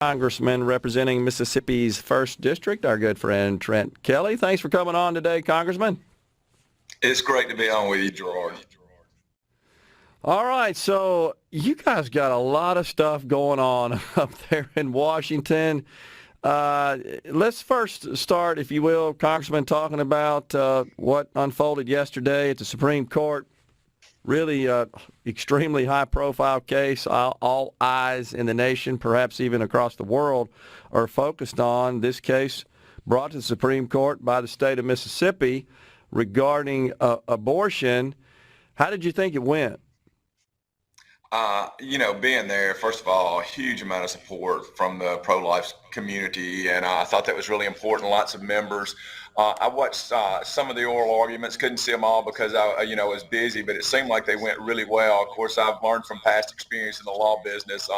Congressman representing Mississippi's 1st District, our good friend Trent Kelly. Thanks for coming on today, Congressman. It's great to be on with you, Gerard. All right, so you guys got a lot of stuff going on up there in Washington. Let's first start, if you will, Congressman, talking about what unfolded yesterday at the Supreme Court. Really extremely high-profile case. All eyes in the nation, perhaps even across the world, are focused on this case brought to the Supreme Court by the state of Mississippi regarding abortion. How did you think it went? Being there, first of all, a huge amount of support from the pro-life community, and I thought that was really important. Lots of members. I watched some of the oral arguments, couldn't see them all because I was busy, but it seemed like they went really well. Of course, I've learned from past experience in the law business,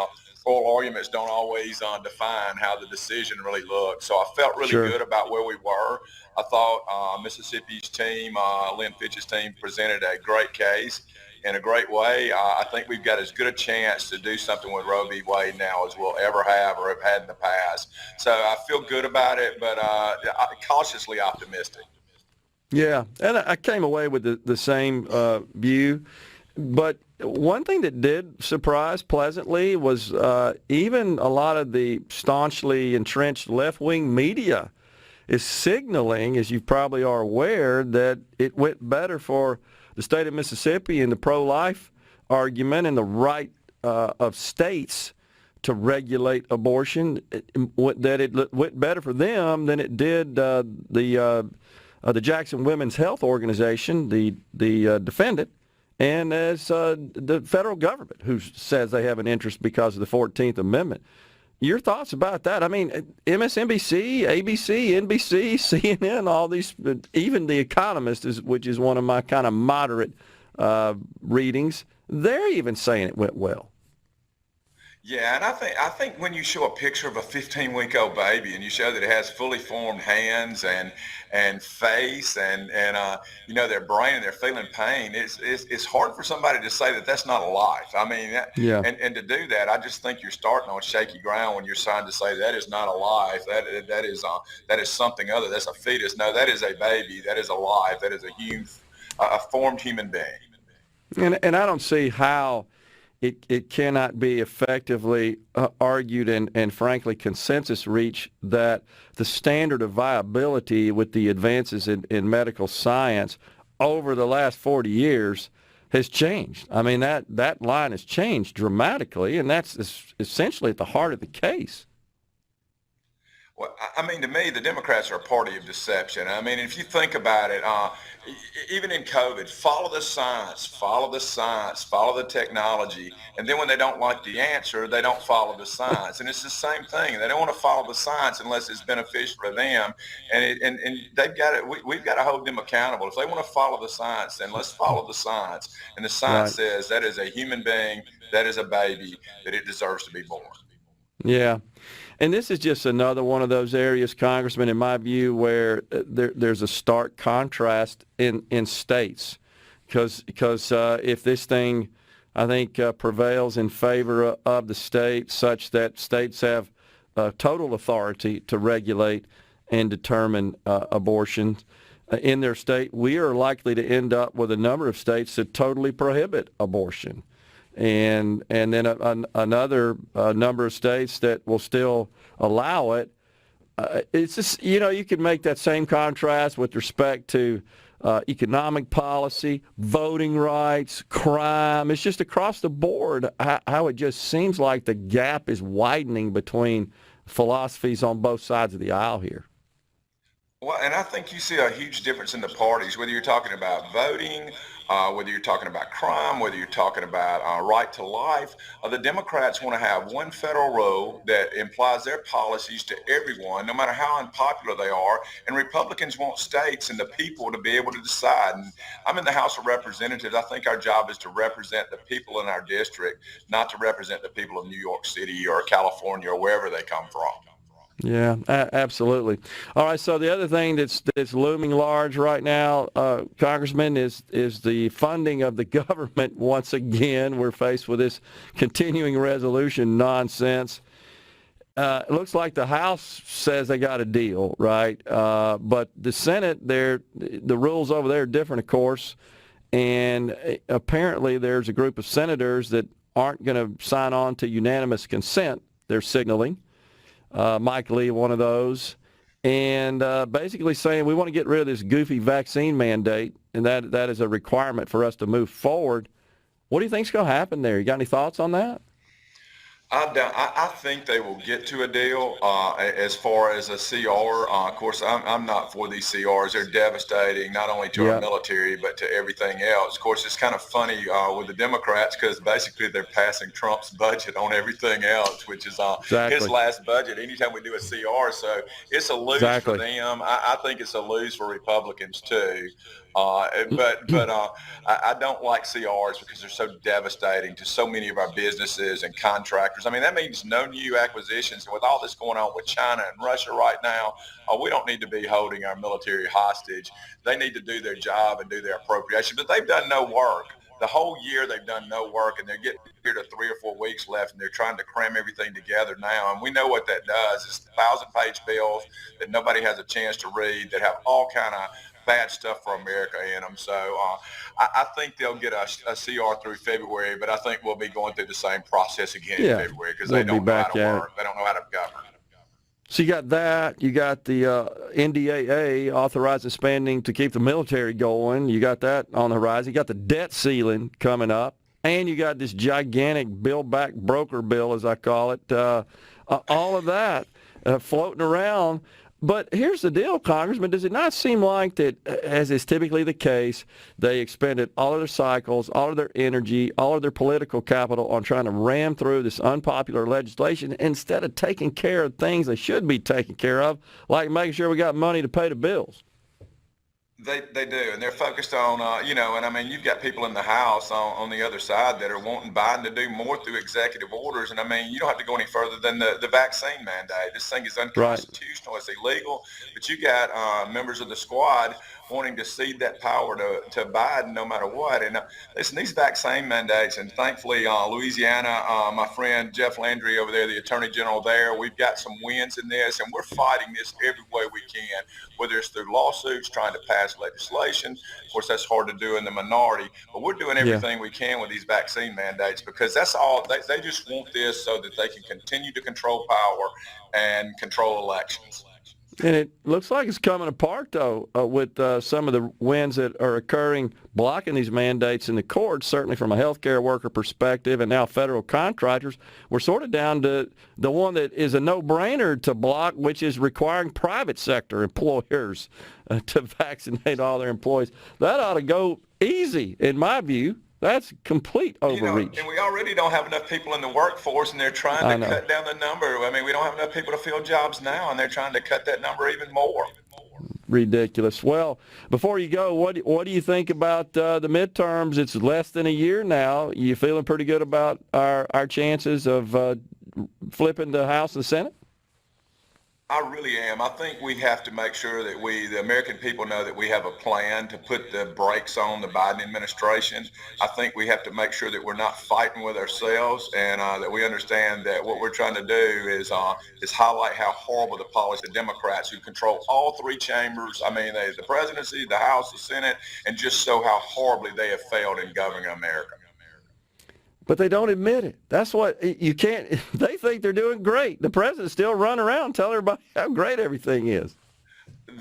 oral arguments don't always define how the decision really looks. So I felt really good about where we were. I thought Mississippi's team, Lynn Fitch's team, presented a great case in a great way. I think we've got as good a chance to do something with Roe v. Wade now as we'll ever have or have had in the past. So I feel good about it, but cautiously optimistic. Yeah, and I came away with the same view. But one thing that did surprise pleasantly was even a lot of the staunchly entrenched left-wing media is signaling, as you probably are aware, that it went better for the state of Mississippi and the pro-life argument and the right of states to regulate abortion, that it went better for them than it did the Jackson Women's Health Organization, the defendant, and as the federal government, who says they have an interest because of the 14th Amendment. Your thoughts about that? I mean, MSNBC, ABC, NBC, CNN, all these, even The Economist, which is one of my kind of moderate readings, they're even saying it went well. Yeah, and I think when you show a picture of a 15-week-old baby and you show that it has fully formed hands and face and their brain and they're feeling pain, it's hard for somebody to say that that's not a life. I mean, and to do that, I just think you're starting on shaky ground when you're trying to say that is not a life. That is something other. That's a fetus. No, that is a baby. That is a life. That is a formed human being. And I don't see how it cannot be effectively argued and frankly consensus reached that the standard of viability with the advances in medical science over the last 40 years has changed. I mean, that line has changed dramatically, and that's essentially at the heart of the case. Well, I mean, to me, the Democrats are a party of deception. I mean, if you think about it, even in COVID, follow the science, follow the technology. And then when they don't like the answer, they don't follow the science. And it's the same thing. They don't want to follow the science unless it's beneficial for them. And they've got it. We've got to hold them accountable. If they want to follow the science, then let's follow the science. And the science says that is a human being, that is a baby, that it deserves to be born. Yeah. And this is just another one of those areas, Congressman, in my view, where there's a stark contrast in states. Because if this thing, I think, prevails in favor of the states, such that states have total authority to regulate and determine abortion in their state, we are likely to end up with a number of states that totally prohibit abortion. And then another number of states that will still allow it. It's just, you can make that same contrast with respect to economic policy, voting rights, crime. It's just across the board how it just seems like the gap is widening between philosophies on both sides of the aisle here. Well, and I think you see a huge difference in the parties, whether you're talking about voting, whether you're talking about crime, whether you're talking about right to life. The Democrats want to have one federal rule that implies their policies to everyone, no matter how unpopular they are. And Republicans want states and the people to be able to decide. And I'm in the House of Representatives. I think our job is to represent the people in our district, not to represent the people of New York City or California or wherever they come from. Yeah, absolutely. All right, so the other thing that's looming large right now, Congressman, is the funding of the government. Once again, we're faced with this continuing resolution nonsense. It looks like the House says they got a deal, right? But the Senate, the rules over there are different, of course. And apparently there's a group of senators that aren't going to sign on to unanimous consent, they're signaling. Mike Lee, one of those. And basically saying we want to get rid of this goofy vaccine mandate, and that is a requirement for us to move forward. What do you think's going to happen there? You got any thoughts on that? I think they will get to a deal as far as a CR. Of course, I'm not for these CRs. They're devastating, not only to our military, but to everything else. Of course, it's kind of funny with the Democrats because basically they're passing Trump's budget on everything else, which is his last budget anytime we do a CR. So it's a lose for them. I think it's a lose for Republicans, too. But I don't like CRs because they're so devastating to so many of our businesses and contractors. I mean, that means no new acquisitions. And with all this going on with China and Russia right now, we don't need to be holding our military hostage. They need to do their job and do their appropriation. But they've done no work. The whole year they've done no work, and they're getting here to 3 or 4 weeks left, and they're trying to cram everything together now. And we know what that does. It's 1,000-page bills that nobody has a chance to read that have all kind of bad stuff for America in them. So I think they'll get a CR through February, but I think we'll be going through the same process again in February because they don't know how to work. They don't know how to govern. So you got that. You got the NDAA authorizing spending to keep the military going. You got that on the horizon. You got the debt ceiling coming up. And you got this gigantic Build Back Broker bill, as I call it. All of that floating around. But here's the deal, Congressman. Does it not seem like that, as is typically the case, they expended all of their cycles, all of their energy, all of their political capital on trying to ram through this unpopular legislation instead of taking care of things they should be taking care of, like making sure we got money to pay the bills? They do, and they're focused on, and I mean, you've got people in the House on the other side that are wanting Biden to do more through executive orders, and I mean, you don't have to go any further than the vaccine mandate. This thing is unconstitutional, It's illegal, but you got members of the squad wanting to cede that power to Biden no matter what. And listen, these vaccine mandates, and thankfully Louisiana, my friend Jeff Landry over there, the Attorney General there, we've got some wins in this, and we're fighting this every way we can, whether it's through lawsuits, trying to pass legislation. Of course, that's hard to do in the minority, but we're doing everything we can with these vaccine mandates because that's all, they just want this so that they can continue to control power and control elections. And it looks like it's coming apart, though, with some of the wins that are occurring blocking these mandates in the courts, certainly from a healthcare worker perspective, and now federal contractors. We're sort of down to the one that is a no-brainer to block, which is requiring private sector employers to vaccinate all their employees. That ought to go easy, in my view. That's complete overreach. And we already don't have enough people in the workforce, and they're trying to cut down the number. I mean, we don't have enough people to fill jobs now, and they're trying to cut that number even more. Ridiculous. Well, before you go, what do you think about the midterms? It's less than a year now. You feeling pretty good about our chances of flipping the House and the Senate? I really am. I think we have to make sure that the American people know that we have a plan to put the brakes on the Biden administration. I think we have to make sure that we're not fighting with ourselves and that we understand that what we're trying to do is highlight how horrible the policy of Democrats who control all three chambers, the presidency, the House, the Senate, and just show how horribly they have failed in governing America. But they don't admit it. That's what you can't. They think they're doing great. The president's still running around telling everybody how great everything is.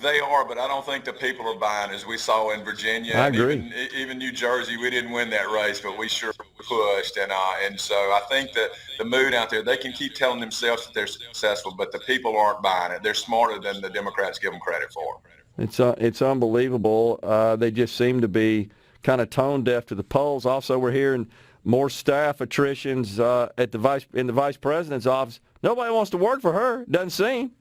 They are, but I don't think the people are buying, as we saw in Virginia. I agree. Even New Jersey, we didn't win that race, but we sure pushed. And so I think that the mood out there, they can keep telling themselves that they're successful, but the people aren't buying it. They're smarter than the Democrats give them credit for. It's unbelievable. They just seem to be kind of tone deaf to the polls. Also, we're hearing more staff attritions in the vice president's office. Nobody wants to work for her, doesn't seem.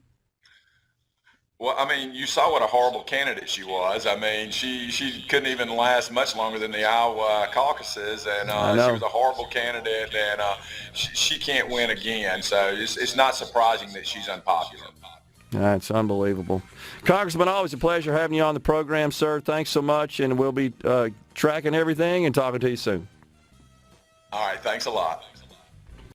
Well, you saw what a horrible candidate she was. She couldn't even last much longer than the Iowa caucuses, and she was a horrible candidate, and she can't win again. So it's not surprising that she's unpopular. That's unbelievable. Congressman, always a pleasure having you on the program, sir. Thanks so much, and we'll be tracking everything and talking to you soon. All right, thanks a lot.